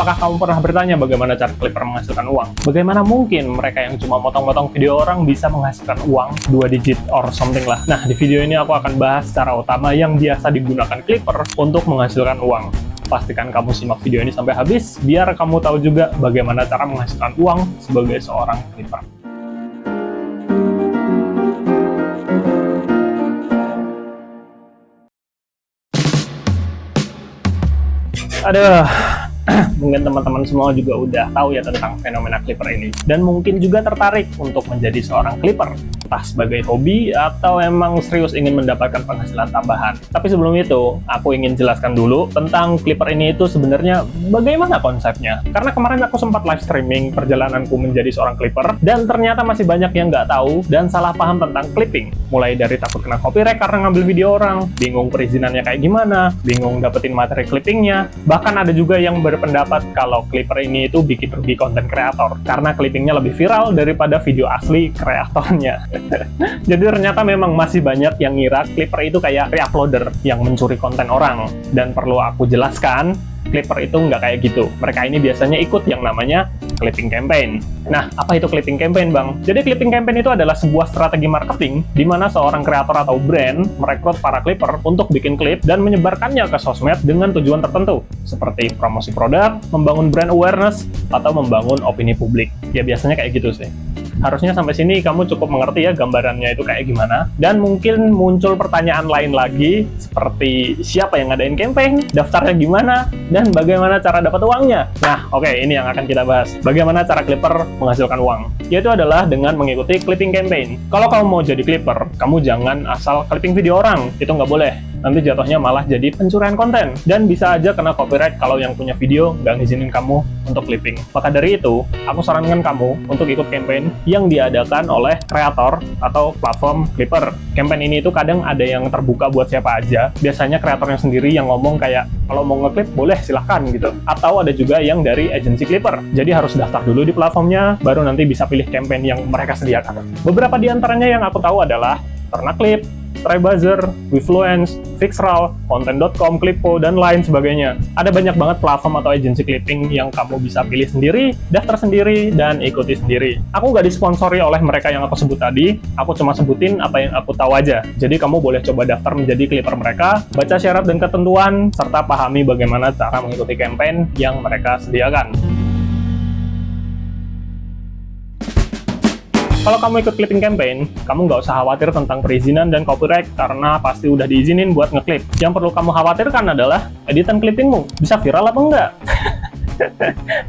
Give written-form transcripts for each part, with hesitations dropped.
Apakah kamu pernah bertanya bagaimana cara Clipper menghasilkan uang? Bagaimana mungkin mereka yang cuma motong-motong video orang bisa menghasilkan uang 2 digit or something lah? Nah, di video ini aku akan bahas cara utama yang biasa digunakan Clipper untuk menghasilkan uang. Pastikan kamu simak video ini sampai habis, biar kamu tahu juga bagaimana cara menghasilkan uang sebagai seorang Clipper. Aduh, mungkin teman-teman semua juga udah tahu ya tentang fenomena Clipper ini. Dan mungkin juga tertarik untuk menjadi seorang Clipper, entah sebagai hobi atau emang serius ingin mendapatkan penghasilan tambahan. Tapi sebelum itu, aku ingin jelaskan dulu tentang Clipper ini itu sebenarnya bagaimana konsepnya. Karena kemarin aku sempat live streaming perjalananku menjadi seorang Clipper, dan ternyata masih banyak yang nggak tahu dan salah paham tentang clipping. Mulai dari takut kena copyright karena ngambil video orang, bingung perizinannya kayak gimana, bingung dapetin materi clippingnya, bahkan ada juga yang berpendapat kalau Clipper ini itu bikin rugi konten kreator karena clippingnya lebih viral daripada video asli kreatornya. Jadi ternyata memang masih banyak yang ngira Clipper itu kayak reuploader yang mencuri konten orang. Dan perlu aku jelaskan, Clipper itu nggak kayak gitu. Mereka ini biasanya ikut yang namanya clipping campaign. Nah, apa itu clipping campaign, Bang? Jadi clipping campaign itu adalah sebuah strategi marketing di mana seorang kreator atau brand merekrut para Clipper untuk bikin klip dan menyebarkannya ke sosmed dengan tujuan tertentu, seperti promosi produk, membangun brand awareness, atau membangun opini publik. Ya biasanya kayak gitu sih. Harusnya sampai sini kamu cukup mengerti ya gambarannya itu kayak gimana. Dan mungkin muncul pertanyaan lain lagi, seperti siapa yang ngadain campaign, daftarnya gimana, dan bagaimana cara dapat uangnya. Nah, oke, ini yang akan kita bahas. Bagaimana cara Clipper menghasilkan uang? Yaitu adalah dengan mengikuti clipping campaign. Kalau kamu mau jadi Clipper, kamu jangan asal clipping video orang, itu nggak boleh. Nanti jatuhnya malah jadi pencurian konten. Dan bisa aja kena copyright kalau yang punya video nggak ngizinin kamu untuk clipping. Maka dari itu, aku sarankan kamu untuk ikut campaign yang diadakan oleh kreator atau platform Clipper. Campaign ini itu kadang ada yang terbuka buat siapa aja. Biasanya kreatornya sendiri yang ngomong kayak, kalau mau ngeklip boleh silahkan gitu. Atau ada juga yang dari agensi Clipper. Jadi harus daftar dulu di platformnya, baru nanti bisa pilih campaign yang mereka sediakan. Beberapa di antaranya yang aku tahu adalah Ternaclip, Trybuzzer, Wefluence, Fixral, Content.com, Clippo, dan lain sebagainya. Ada banyak banget platform atau agensi clipping yang kamu bisa pilih sendiri, daftar sendiri, dan ikuti sendiri. Aku nggak disponsori oleh mereka yang aku sebut tadi, aku cuma sebutin apa yang aku tahu aja. Jadi kamu boleh coba daftar menjadi Clipper mereka, baca syarat dan ketentuan, serta pahami bagaimana cara mengikuti campaign yang mereka sediakan. Kalau kamu ikut clipping campaign, kamu nggak usah khawatir tentang perizinan dan copyright karena pasti udah diizinin buat ngeklip. Yang perlu kamu khawatirkan adalah editan clippingmu bisa viral apa enggak?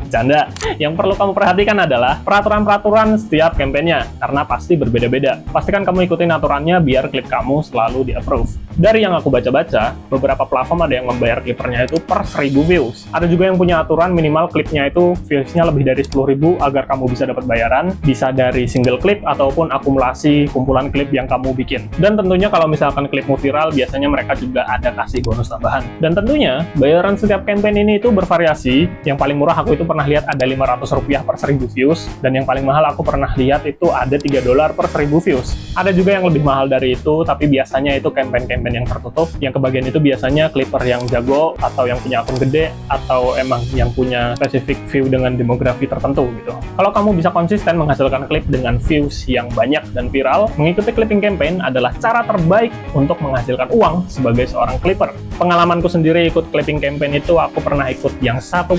Bercanda. Yang perlu kamu perhatikan adalah peraturan-peraturan setiap kampanyenya, karena pasti berbeda-beda. Pastikan kamu ikutin aturannya biar klip kamu selalu di-approve. Dari yang aku baca-baca, beberapa platform ada yang membayar klippernya itu per 1000 views. Ada juga yang punya aturan minimal klipnya itu viewsnya lebih dari 10.000 agar kamu bisa dapat bayaran, bisa dari single klip ataupun akumulasi kumpulan klip yang kamu bikin. Dan tentunya kalau misalkan klipmu viral, biasanya mereka juga ada kasih bonus tambahan. Dan tentunya, bayaran setiap campaign ini itu bervariasi. Yang paling murah aku itu pernah lihat ada Rp500 per 1000 views, dan yang paling mahal aku pernah lihat itu ada $3 per 1000 views. Ada juga yang lebih mahal dari itu, tapi biasanya itu campaign-campaign yang tertutup. Yang kebagian itu biasanya Clipper yang jago, atau yang punya akun gede, atau emang yang punya spesifik view dengan demografi tertentu gitu. Kalau kamu bisa konsisten menghasilkan klip dengan views yang banyak dan viral, mengikuti clipping campaign adalah cara terbaik untuk menghasilkan uang sebagai seorang Clipper. Pengalamanku sendiri ikut clipping campaign itu, aku pernah ikut yang $1,5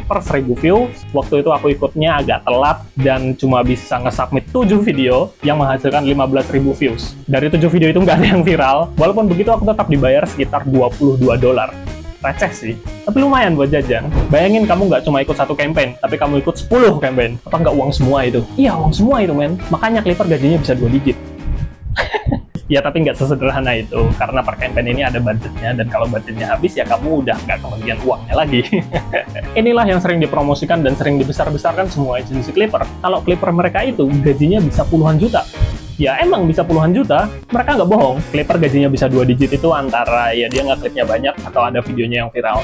per 1000 views. Waktu itu aku ikutnya agak telat dan cuma bisa nge-submit 7 video yang menghasilkan 15.000 views. Dari 7 video itu nggak ada yang viral, walaupun begitu aku tetap dibayar sekitar $22. Receh sih, tapi lumayan buat jajan. Bayangin kamu nggak cuma ikut satu campaign, tapi kamu ikut 10 campaign. Apa nggak uang semua itu? Iya, uang semua itu, men. Makanya Clipper gajinya bisa 2 digit. Ya, tapi nggak sesederhana itu, karena per campaign ini ada budgetnya, dan kalau budgetnya habis, ya kamu udah nggak kebagian uangnya lagi. Inilah yang sering dipromosikan dan sering dibesar-besarkan semua agensi Clipper. Kalau Clipper mereka itu gajinya bisa puluhan juta. Ya emang bisa puluhan juta, mereka nggak bohong. Clipper gajinya bisa 2 digit itu antara ya dia nggak klipnya banyak atau ada videonya yang viral.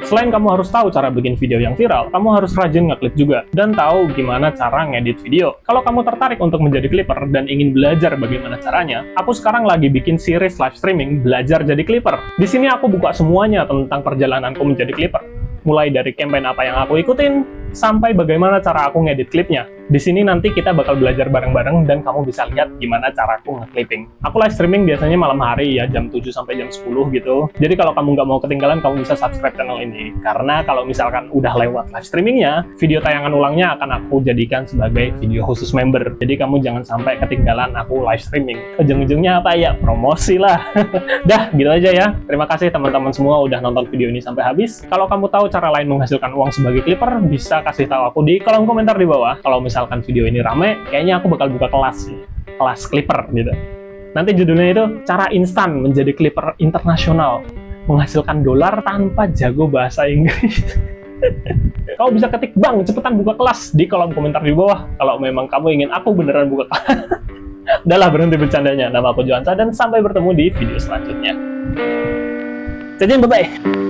Selain kamu harus tahu cara bikin video yang viral, kamu harus rajin ngeklip juga, dan tahu gimana cara ngedit video. Kalau kamu tertarik untuk menjadi klipper dan ingin belajar bagaimana caranya, aku sekarang lagi bikin series live streaming belajar jadi klipper. Di sini aku buka semuanya tentang perjalananku menjadi klipper. Mulai dari campaign apa yang aku ikutin, sampai bagaimana cara aku ngedit klipnya. Di sini nanti kita bakal belajar bareng-bareng dan kamu bisa lihat gimana cara aku nge-clipping. Aku live streaming biasanya malam hari ya, jam 7 sampai jam 10 gitu. Jadi kalau kamu nggak mau ketinggalan, kamu bisa subscribe channel ini. Karena kalau misalkan udah lewat live streamingnya, video tayangan ulangnya akan aku jadikan sebagai video khusus member. Jadi kamu jangan sampai ketinggalan aku live streaming. Ujung-ujungnya apa ya? Promosi lah. Dah, gitu aja ya. Terima kasih teman-teman semua udah nonton video ini sampai habis. Kalau kamu tahu cara lain menghasilkan uang sebagai klipper, bisa kasih tahu aku di kolom komentar di bawah. Kalau misalkan video ini rame, kayaknya aku bakal buka kelas klipper gitu. Nanti judulnya itu cara instan menjadi klipper internasional, menghasilkan dolar tanpa jago bahasa Inggris. Kamu bisa ketik, "Bang, cepetan buka kelas" di kolom komentar di bawah kalau memang kamu ingin aku beneran buka kelas. Udahlah, berhenti bercandanya. Nama aku Johansa dan sampai bertemu di video selanjutnya. Jadi bye-bye.